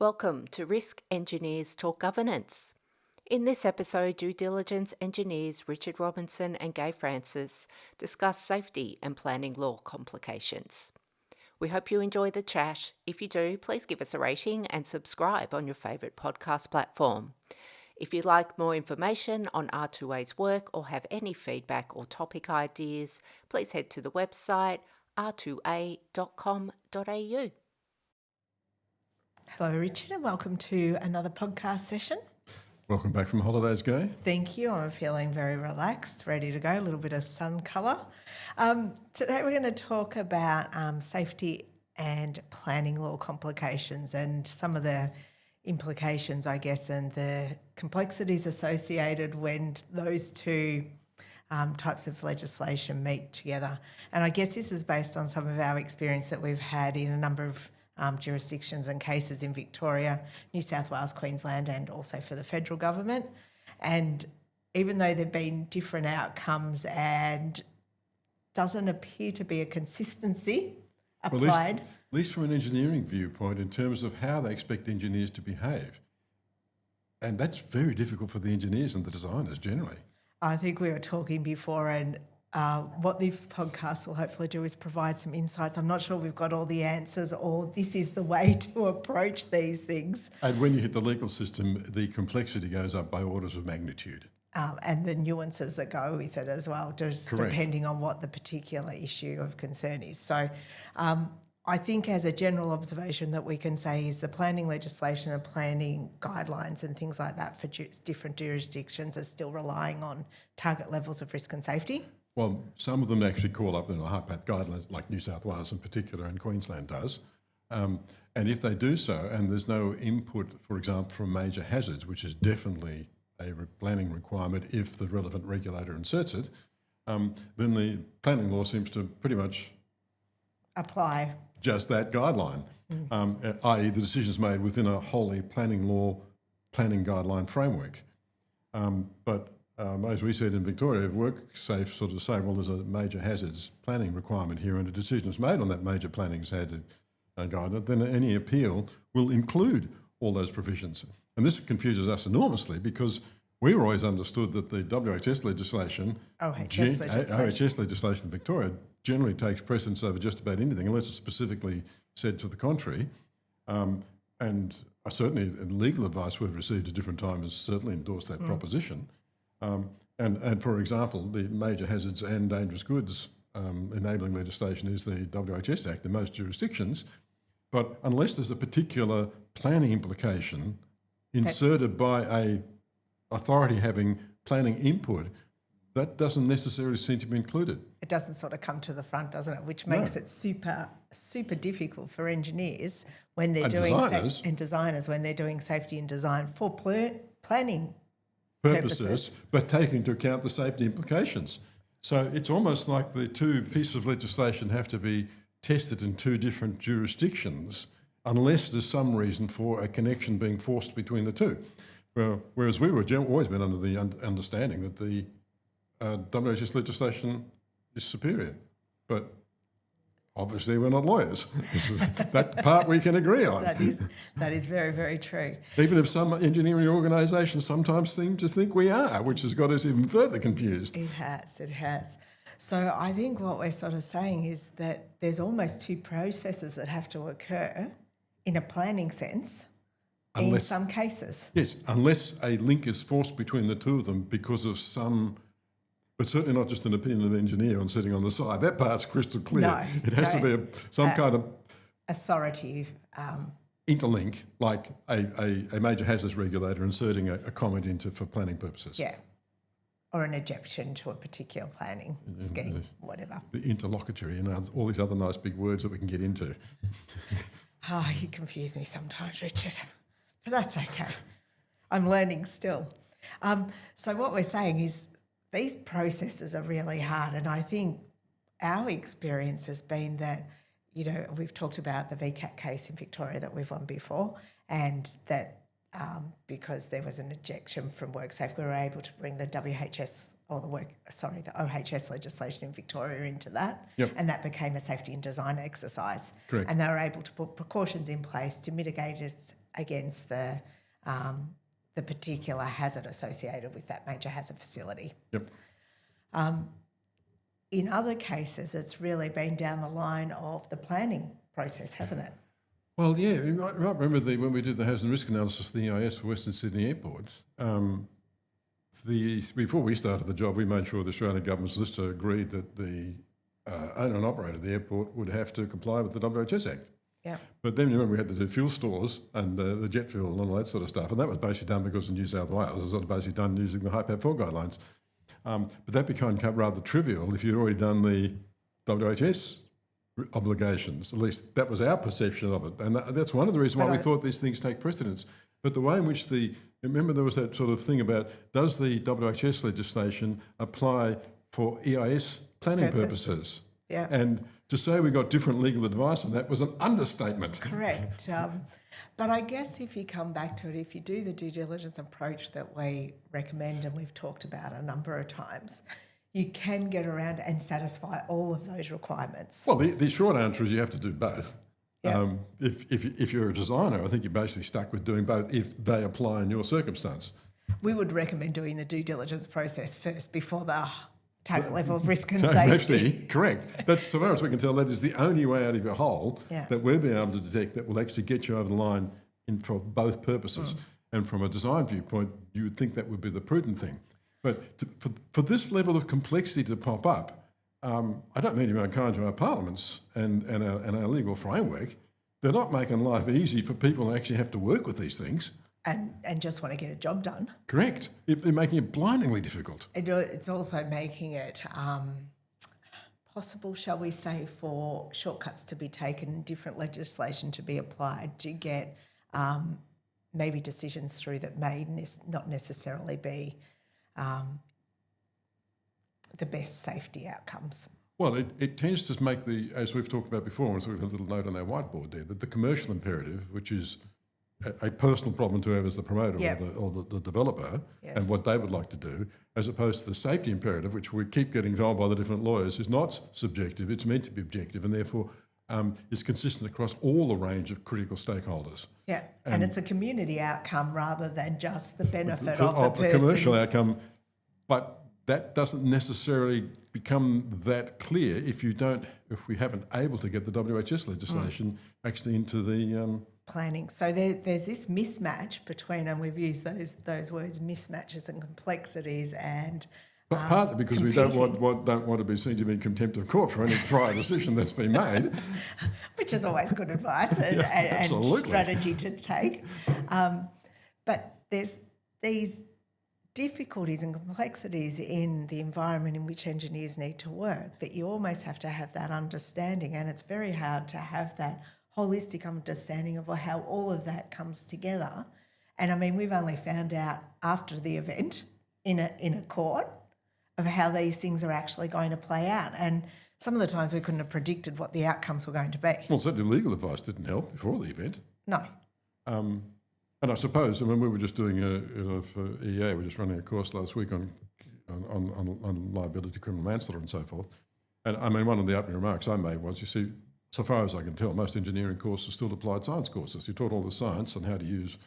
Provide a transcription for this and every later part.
Welcome to Risk Engineers Talk Governance. In this episode, due diligence engineers Richard Robinson and Gaye Francis discuss safety and planning law complications. We hope you enjoy the chat. If you do, please give us a rating and subscribe on your favourite podcast platform. If you'd like more information on R2A's work or have any feedback or topic ideas, please head to the website r2a.com.au. Hello, Richard, and welcome to another podcast session. Welcome back from holidays, Gaye. Thank you. I'm feeling very relaxed, ready to go, a little bit of sun colour. Today we're going to talk about safety and planning law complications and some of the implications, I guess, and the complexities associated when those two types of legislation meet together. And I guess this is based on some of our experience that we've had in a number of jurisdictions and cases in Victoria, New South Wales, Queensland, and also for the federal government. And even though there have been different outcomes and doesn't appear to be a consistency applied. At least from an engineering viewpoint in terms of how they expect engineers to behave. And that's very difficult for the engineers and the designers generally. I think we were talking before, and what this podcast will hopefully do is provide some insights. I'm not sure we've got all the answers or this is the way to approach these things. And when you hit the legal system, the complexity goes up by orders of magnitude. And the nuances that go with it as well, just Correct. Depending on what the particular issue of concern is. So I think as a general observation that we can say is the planning legislation and planning guidelines and things like that for different jurisdictions are still relying on target levels of risk and safety. Well, some of them actually call up the HARPAT guidelines, like New South Wales in particular and Queensland does. And if they do so, and there's no input, for example, from major hazards, which is definitely a planning requirement if the relevant regulator inserts it, then the planning law seems to pretty much apply just that guideline, i.e. the decisions made within a wholly planning law, planning guideline framework. But as we said in Victoria, if WorkSafe sort of say, well, there's a major hazards planning requirement here and a decision is made on that major planning hazard guideline, then any appeal will include all those provisions. And this confuses us enormously because we were always understood that the OHS legislation, OHS legislation in Victoria generally takes precedence over just about anything unless it's specifically said to the contrary. And certainly legal advice we've received at different times has certainly endorsed that proposition. And for example, the major hazards and dangerous goods enabling legislation is the WHS Act in most jurisdictions. But unless there's a particular planning implication inserted by a authority having planning input, that doesn't necessarily seem to be included. It doesn't sort of come to the front, doesn't it? Which makes it super difficult for engineers when they're doing and designers when they're doing safety and design for planning purposes, but taking into account the safety implications. So it's almost like the two pieces of legislation have to be tested in two different jurisdictions unless there's some reason for a connection being forced between the two. Well, whereas we were always been under the understanding that the WHS legislation is superior, but obviously we're not lawyers. That part we can agree on. That is very, very true. Even if some engineering organisations sometimes seem to think we are, which has got us even further confused. It has. So I think what we're sort of saying is that there's almost two processes that have to occur in a planning sense in some cases. Yes, unless a link is forced between the two of them because of some... But certainly not just an opinion of an engineer on sitting on the side. That part's crystal clear. No, it has to be some kind of authority interlink, like a major hazards regulator inserting a comment into for planning purposes. Yeah, or an objection to a particular planning scheme, whatever. The interlocutory and all these other nice big words that we can get into. You confuse me sometimes, Richard, but that's okay. I'm learning still. So what we're saying is these processes are really hard, and I think our experience has been that, we've talked about the VCAT case in Victoria that we've won before, and that because there was an objection from WorkSafe, we were able to bring the WHS the OHS legislation in Victoria into that, Yep. and that became a safety and design exercise. Correct. And they were able to put precautions in place to mitigate it against the particular hazard associated with that major hazard facility. Yep. In other cases, it's really been down the line of the planning process, hasn't it? Well, yeah, you might remember when we did the hazard and risk analysis, the EIS for Western Sydney Airport, before we started the job, we made sure the Australian government solicitor agreed that the owner and operator of the airport would have to comply with the WHS Act. Yeah. But then, you remember, we had to do fuel stores and the jet fuel and all that sort of stuff, and that was basically done because of New South Wales. It was sort of basically done using the HIPAP 4 guidelines. But that became rather trivial if you'd already done the WHS obligations. At least that was our perception of it. And that's one of the reasons why we thought these things take precedence. But the way in which remember there was that sort of thing about, does the WHS legislation apply for EIS planning purposes? Yeah. And to say we got different legal advice on that was an understatement. Correct. But I guess if you come back to it, if you do the due diligence approach that we recommend and we've talked about a number of times, you can get around and satisfy all of those requirements. Well, the short answer is you have to do both. Yeah. If you're a designer, I think you're basically stuck with doing both if they apply in your circumstance. We would recommend doing the due diligence process first before the target level of risk and Safety, safety. correct. That's, so far as we can tell, that is the only way out of your hole Yeah. that we'll be able to detect that will actually get you over the line for both purposes. And from a design viewpoint, you would think that would be the prudent thing. But for this level of complexity to pop up, I don't mean to be unkind to our parliaments and our legal framework. They're not making life easy for people who actually have to work with these things. And just want to get a job done. Correct. They're making it blindingly difficult. It's also making it possible, shall we say, for shortcuts to be taken, different legislation to be applied to get maybe decisions through that may not necessarily be the best safety outcomes. Well, it tends to make as we've talked about before, and sort of a little note on our whiteboard there, that the commercial imperative, which is a personal problem to whoever's the promoter or the developer, Yes. and what they would like to do, as opposed to the safety imperative, which we keep getting told by the different lawyers is not subjective, it's meant to be objective, and therefore is consistent across all the range of critical stakeholders. Yeah, and it's a community outcome rather than just the benefit of the The person. commercial outcome, but that doesn't necessarily become that clear if we haven't able to get the WHS legislation actually into the planning. So there's this mismatch between, and we've used those words, mismatches and complexities, and but partly because competing. we don't want to be seen to be in contempt of court for any prior decision that's been made. which is always good advice and absolutely. strategy to take. But there's these difficulties and complexities in the environment in which engineers need to work that you almost have to have that understanding, and it's very hard to have that holistic understanding of how all of that comes together. And I mean, we've only found out after the event in a court of how these things are actually going to play out. And some of the times we couldn't have predicted what the outcomes were going to be. Well, certainly legal advice didn't help before the event. No. And I suppose, I mean, we were just doing for EA, we were just running a course last week on liability, criminal manslaughter and so forth. And I mean, one of the opening remarks I made was, you see, so far as I can tell, most engineering courses are still applied science courses. You're taught all the science and how to use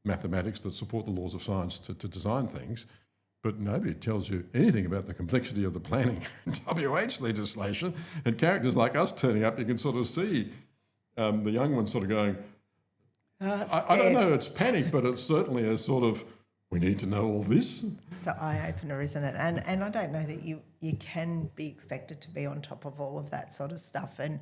mathematics that support the laws of science to design things, but nobody tells you anything about the complexity of the planning WH legislation. And characters like us turning up, you can sort of see the young ones sort of going, I don't know, it's panic, but it's certainly a sort of, we need to know all this. It's an eye-opener, isn't it? And I don't know that you can be expected to be on top of all of that sort of stuff and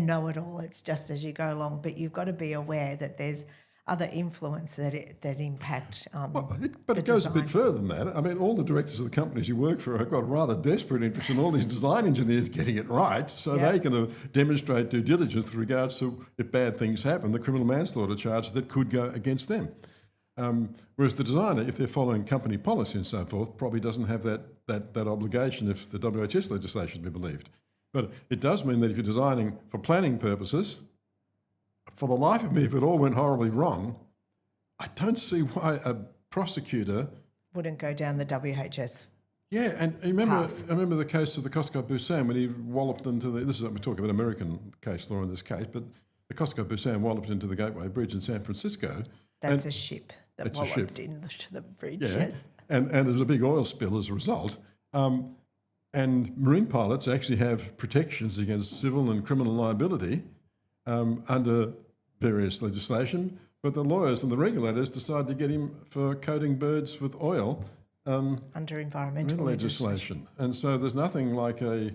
know it all. It's just as you go along, but you've got to be aware that there's other influence that impact But it goes a bit further than that. I mean, all the directors of the companies you work for have got a rather desperate interest in all these design engineers getting it right, so they can demonstrate due diligence with regards to, if bad things happen, the criminal manslaughter charge that could go against them. Whereas the designer, if they're following company policy and so forth, probably doesn't have that obligation if the WHS legislation is to be believed. But it does mean that if you're designing for planning purposes, for the life of me, if it all went horribly wrong, I don't see why a prosecutor wouldn't go down the WHS Yeah, and I remember the case of the Costco Busan when he walloped into this is, we're talking about American case law in this case, but the Costco Busan walloped into the Gateway Bridge in San Francisco. That's a ship that It's a ship. walloped into the bridge, Yeah, yes. and there was a big oil spill as a result. And marine pilots actually have protections against civil and criminal liability under various legislation, but the lawyers and the regulators decided to get him for coating birds with oil Under environmental legislation. And so there's nothing like a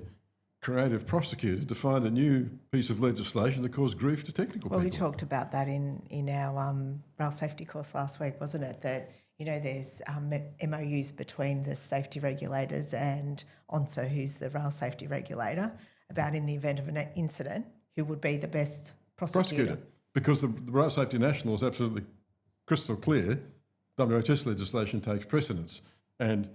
creative prosecutor to find a new piece of legislation to cause grief to technical Well, we people. talked about that in our rail safety course last week, wasn't it? That, there's MOUs between the safety regulators and ONSA, who's the rail safety regulator, about in the event of an incident, who would be the best prosecutor. Because the Rail Safety National is absolutely crystal clear. WHS legislation takes precedence. And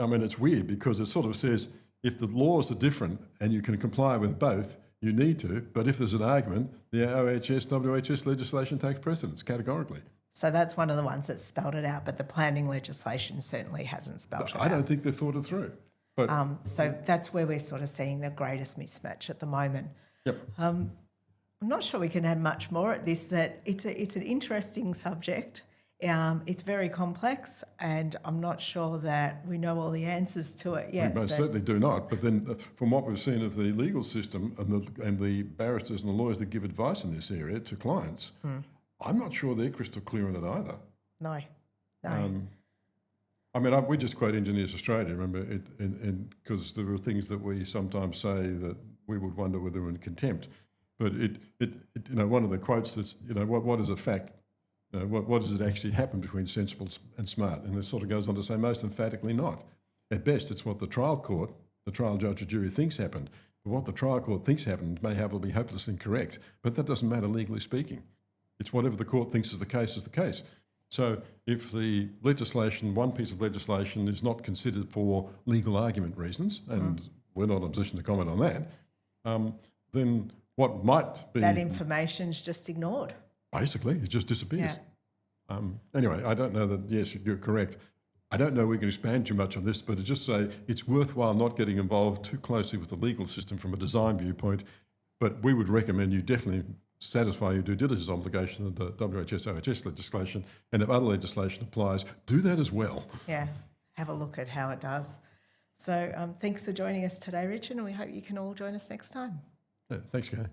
I mean, it's weird because it sort of says if the laws are different and you can comply with both, you need to. But if there's an argument, the OHS, WHS legislation takes precedence categorically. So that's one of the ones that spelled it out, but the planning legislation certainly hasn't spelled it out. I don't think they've thought it through. But So that's where we're sort of seeing the greatest mismatch at the moment. yep. I'm not sure we can add much more at this, that it's an interesting subject. It's very complex, and I'm not sure that we know all the answers to it yet. We most certainly do not. But then from what we've seen of the legal system and the barristers and the lawyers that give advice in this area to clients, I'm not sure they're crystal clear on it either. No. I mean, we just quote Engineers Australia, remember, because there are things that we sometimes say that we would wonder whether we're in contempt. But one of the quotes that's, what is a fact? What does it actually happen between sensible and smart? And it sort of goes on to say most emphatically not. At best, it's what the trial court, the trial judge or jury thinks happened. But what the trial court thinks happened may be hopeless incorrect, but that doesn't matter legally speaking. It's whatever the court thinks is the case is the case. So if the legislation, one piece of legislation is not considered for legal argument reasons, and we're not in a position to comment on that, then what might be... That information's just ignored. Basically, it just disappears. Yeah. Anyway, I don't know that, yes, you're correct. I don't know we can expand too much on this, but to just say it's worthwhile not getting involved too closely with the legal system from a design viewpoint, but we would recommend you definitely satisfy your due diligence obligation of the WHS, OHS legislation, and if other legislation applies, do that as well. Yeah, have a look at how it does. So thanks for joining us today, Richard, and we hope you can all join us next time. Yeah, thanks, Gaye.